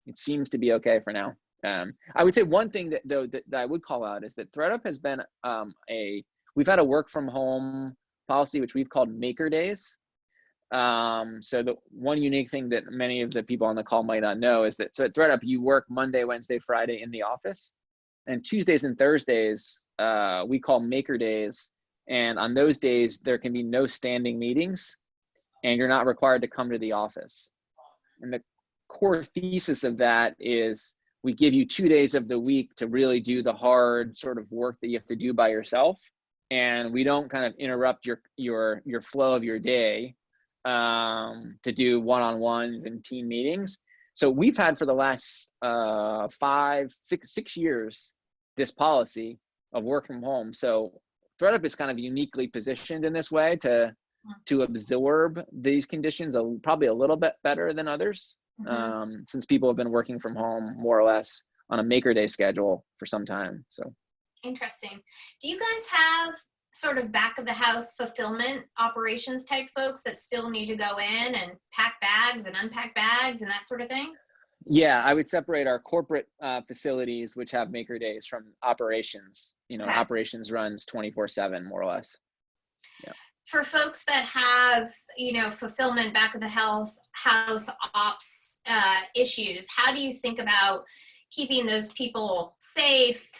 it seems to be okay for now. I would say one thing that I would call out is that ThredUp has been we've had a work from home policy, which we've called Maker Days. So the one unique thing that many of the people on the call might not know is that, so at ThredUp, you work Monday, Wednesday, Friday in the office, and Tuesdays and Thursdays, we call Maker Days. And on those days, there can be no standing meetings, and you're not required to come to the office. And the core thesis of that is we give you 2 days of the week to really do the hard sort of work that you have to do by yourself. And we don't kind of interrupt your flow of your day to do one-on-ones and team meetings. So we've had for the last 6 years this policy of work from home. So ThredUp is kind of uniquely positioned in this way to absorb these conditions probably a little bit better than others, since people have been working from home more or less on a Maker Day schedule for some time. So interesting. Do you guys have sort of back of the house fulfillment operations type folks that still need to go in and pack bags and unpack bags and that sort of thing? Yeah, I would separate our corporate facilities, which have Maker Days, from operations. You know, Okay. Operations runs 24/7 more or less. Yeah. For folks that have, you know, fulfillment back of the house ops issues, how do you think about keeping those people safe,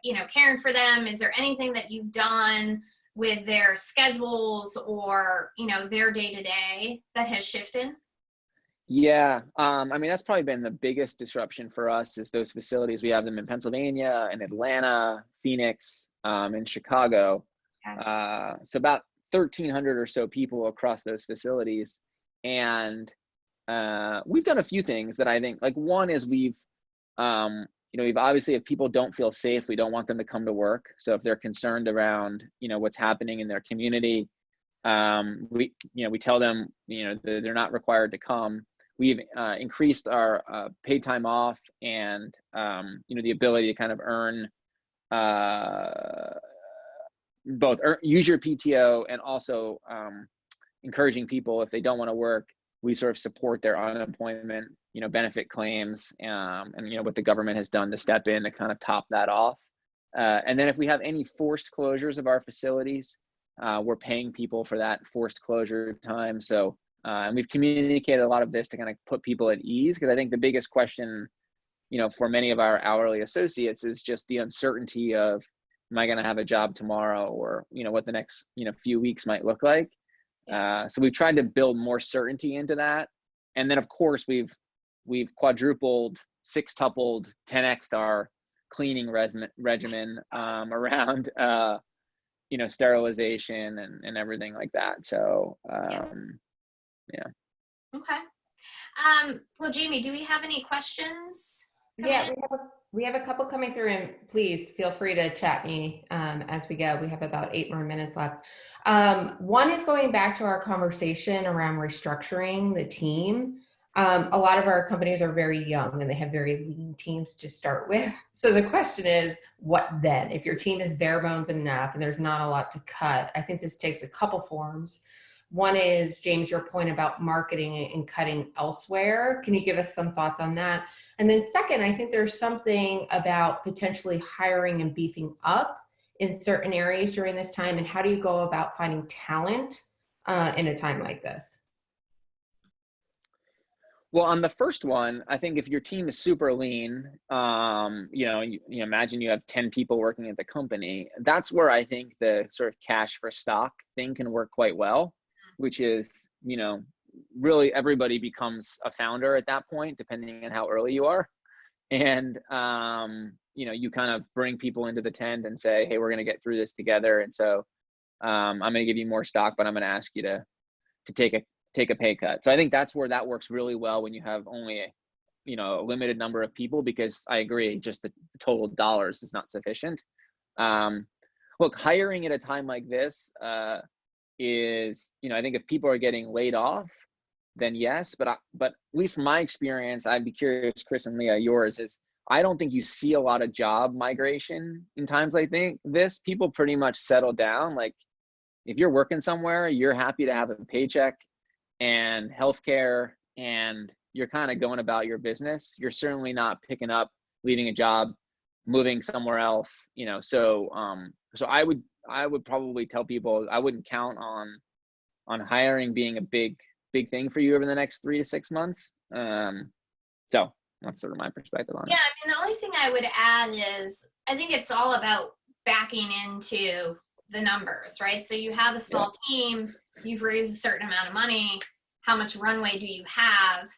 you know, caring for them? Is there anything that you've done with their schedules or, you know, their day-to-day that has shifted? Yeah, I mean, that's probably been the biggest disruption for us, is those facilities. We have them in Pennsylvania, in Atlanta, Phoenix, and Chicago. Okay. So about 1,300 or so people across those facilities. And we've done a few things that I think, like, one is we've obviously, if people don't feel safe, we don't want them to come to work. So if they're concerned around, you know, what's happening in their community, we tell them, they're not required to come. We've increased our paid time off and, the ability to kind of earn, use your PTO, and also encouraging people, if they don't want to work, we sort of support their unemployment, benefit claims, and what the government has done to step in to kind of top that off. And then if we have any forced closures of our facilities, we're paying people for that forced closure time. So, and we've communicated a lot of this to kind of put people at ease, because I think the biggest question, for many of our hourly associates is just the uncertainty of, am I going to have a job tomorrow, or, what the next, few weeks might look like. So we've tried to build more certainty into that. And then of course we've quadrupled, sextupled, 10x'd our cleaning regimen around, sterilization and everything like that. So, yeah. Okay. Well, Jamie, do we have any questions? Yeah, we have a couple coming through, and please feel free to chat me as we go. We have about 8 more minutes left. One is going back to our conversation around restructuring the team. A lot of our companies are very young and they have very lean teams to start with. So the question is, what then? If your team is bare bones enough and there's not a lot to cut, I think this takes a couple forms. One is, James, your point about marketing and cutting elsewhere. Can you give us some thoughts on that? And then second, I think there's something about potentially hiring and beefing up in certain areas during this time. And how do you go about finding talent in a time like this? Well, on the first one, I think if your team is super lean, you imagine you have 10 people working at the company, that's where I think the sort of cash for stock thing can work quite well, which is, really everybody becomes a founder at that point, depending on how early you are. And, you kind of bring people into the tent and say, hey, we're going to get through this together. And so I'm going to give you more stock, but I'm going to ask you to take a pay cut. So I think that's where that works really well when you have only a limited number of people, because I agree, just the total dollars is not sufficient. Look, hiring at a time like this is, I think if people are getting laid off, then yes, but at least my experience, I'd be curious, Chris and Leah, yours is, I don't think you see a lot of job migration in times like this. People pretty much settle down. Like, if you're working somewhere, you're happy to have a paycheck and healthcare, and you're kind of going about your business. You're certainly not picking up, leaving a job, moving somewhere else, so I would probably tell people I wouldn't count on hiring being a big thing for you over the next 3 to 6 months. So that's sort of my perspective on it. Yeah, I mean, the only thing I would add is, I think it's all about backing into the numbers, right? So you have a small team, you've raised a certain amount of money. How much runway do you have?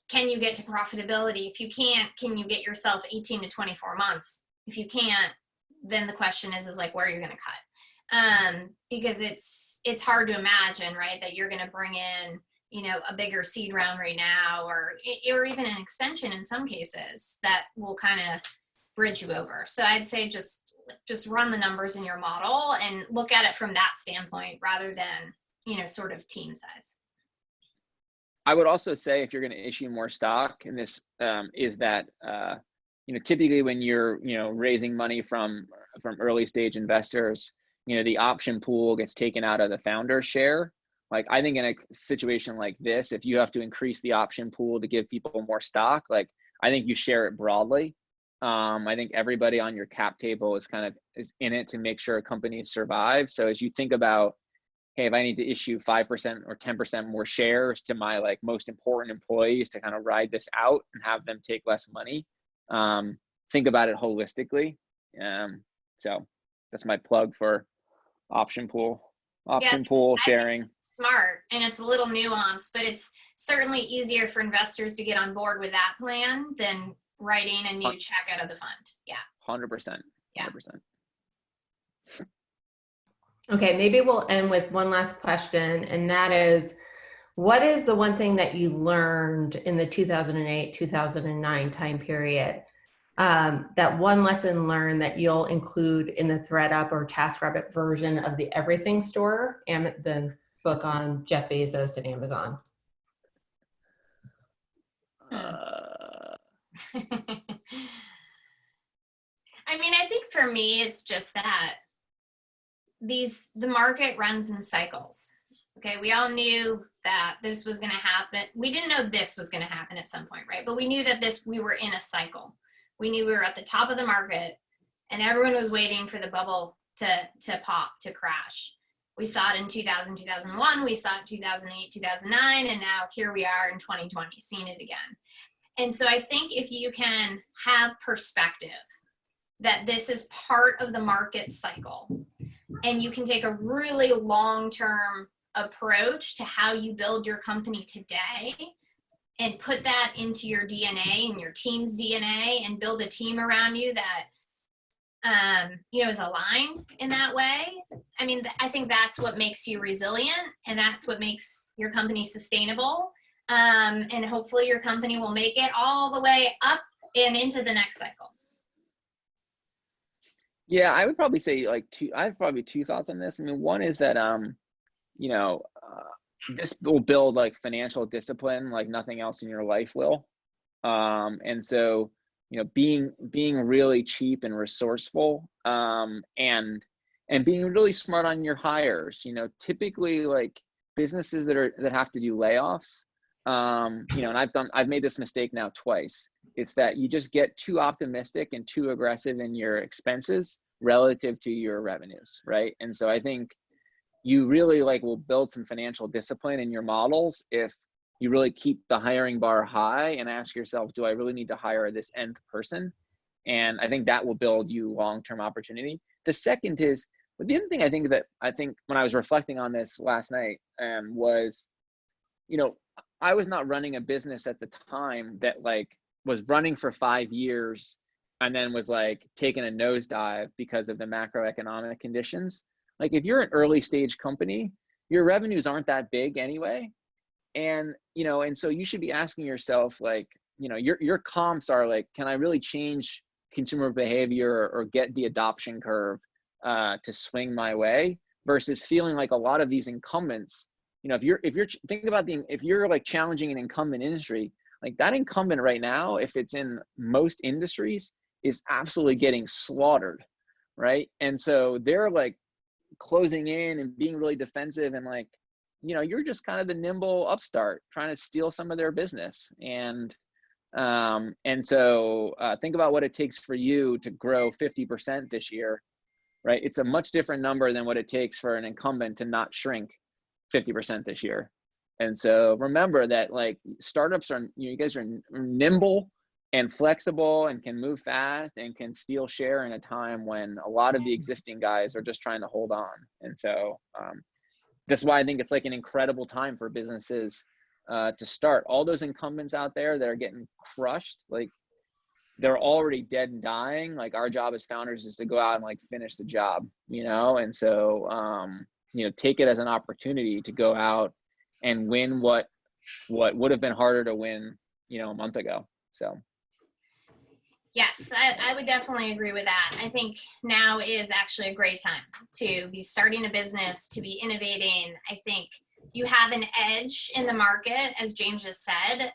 Can you get to profitability? If you can't, can you get yourself 18 to 24 months? If you can't, then the question is like, where are you going to cut? Because it's hard to imagine, right, that you're going to bring in, a bigger seed round right now, or even an extension in some cases that will kind of bridge you over. So I'd say just run the numbers in your model and look at it from that standpoint rather than, sort of team size. I would also say, if you're going to issue more stock, and this is that, typically when you're, raising money from early stage investors, the option pool gets taken out of the founder share. Like, I think in a situation like this, if you have to increase the option pool to give people more stock, like, I think you share it broadly. I think everybody on your cap table is in it to make sure a company survives. So as you think about, hey, if I need to issue 5% or 10% more shares to my most important employees to kind of ride this out and have them take less money, think about it holistically. So that's my plug for option pool sharing. Smart, and it's a little nuanced, but it's certainly easier for investors to get on board with that plan than writing a new check out of the fund. Yeah. 100%. Yeah. 100%. Okay, maybe we'll end with one last question, and that is, what is the one thing that you learned in the 2008, 2009 time period, that one lesson learned that you'll include in the ThreadUp or TaskRabbit version of the Everything Store and the book on Jeff Bezos and Amazon? I mean, I think for me, it's just that the market runs in cycles. Okay, we all knew that this was going to happen. We didn't know this was going to happen at some point, right? But we knew that we were in a cycle. We knew we were at the top of the market, and everyone was waiting for the bubble to pop, to crash. We saw it in 2000, 2001. We saw it in 2008, 2009, and now here we are in 2020, seeing it again. And so I think if you can have perspective that this is part of the market cycle, and you can take a really long-term approach to how you build your company today and put that into your DNA and your team's DNA and build a team around you that is aligned in that way. I mean, I think that's what makes you resilient, and that's what makes your company sustainable. And hopefully your company will make it all the way up and into the next cycle. Yeah, I would probably say I have probably two thoughts on this. I mean, one is that, this will build like financial discipline like nothing else in your life will. And so, being really cheap and resourceful, and being really smart on your hires, typically like businesses that have to do layoffs, and I've made this mistake now twice. It's that you just get too optimistic and too aggressive in your expenses relative to your revenues, right? And so I think you really will build some financial discipline in your models if you really keep the hiring bar high and ask yourself, do I really need to hire this nth person? And I think that will build you long-term opportunity. The second is, but the other thing I think when I was reflecting on this last night, was, I was not running a business at the time that was running for 5 years and then was taking a nosedive because of the macroeconomic conditions. If you're an early stage company, your revenues aren't that big anyway. And, and so you should be asking yourself, your comps are can I really change consumer behavior or get the adoption curve to swing my way, versus feeling like a lot of these incumbents, if you're thinking about if you're challenging an incumbent industry, that incumbent right now, if it's in most industries, is absolutely getting slaughtered, right? And so they're closing in and being really defensive, and you're just kind of the nimble upstart trying to steal some of their business. And so think about what it takes for you to grow 50% this year, right? It's a much different number than what it takes for an incumbent to not shrink 50% this year. And so remember that startups are, you guys are nimble and flexible and can move fast and can steal share in a time when a lot of the existing guys are just trying to hold on. And so that's why I think it's an incredible time for businesses to start. All those incumbents out there that are getting crushed, they're already dead and dying. Our job as founders is to go out and finish the job, and so take it as an opportunity to go out and win what would have been harder to win, a month ago. So. Yes, I would definitely agree with that. I think now is actually a great time to be starting a business, to be innovating. I think you have an edge in the market, as James just said,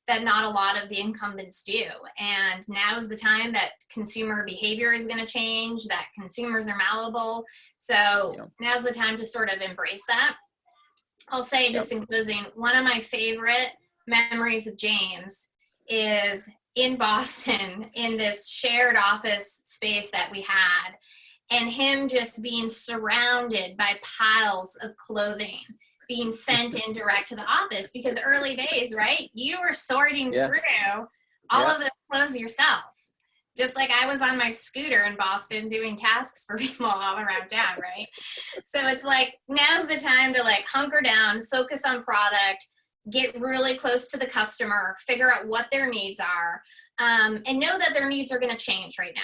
that not a lot of the incumbents do. And now is the time that consumer behavior is going to change, that consumers are malleable. So now's the time to sort of embrace that. I'll say, just in closing, one of my favorite memories of James is in Boston, in this shared office space that we had, and him just being surrounded by piles of clothing being sent in direct to the office, because early days, right? You were sorting through all of the clothes yourself. Just like I was on my scooter in Boston doing tasks for people all around town, right? So it's now's the time to hunker down, focus on product, get really close to the customer, figure out what their needs are, and know that their needs are going to change right now.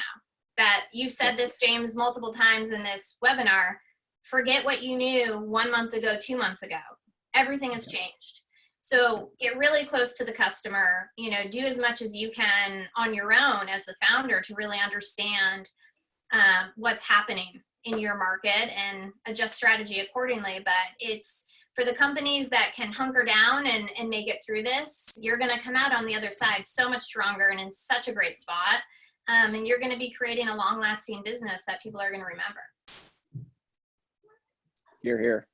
That you've said this, James, multiple times in this webinar. Forget what you knew 1 month ago, 2 months ago. Everything has changed. So get really close to the customer, do as much as you can on your own as the founder to really understand what's happening in your market and adjust strategy accordingly. But it's for the companies that can hunker down and make it through this, you're going to come out on the other side so much stronger and in such a great spot. And you're going to be creating a long-lasting business that people are going to remember. You're here.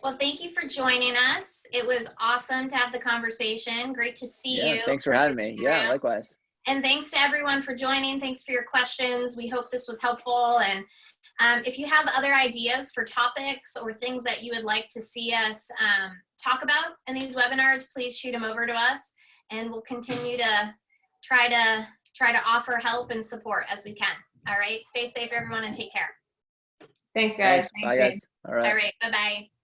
Well, thank you for joining us. It was awesome to have the conversation. Great to see you. Thanks for having me. Yeah, likewise. And thanks to everyone for joining. Thanks for your questions. We hope this was helpful. And if you have other ideas for topics or things that you would like to see us talk about in these webinars, please shoot them over to us, and we'll continue to try to offer help and support as we can. All right. Stay safe, everyone, and take care. Thanks, guys. Bye, guys. All right. All right. Bye-bye.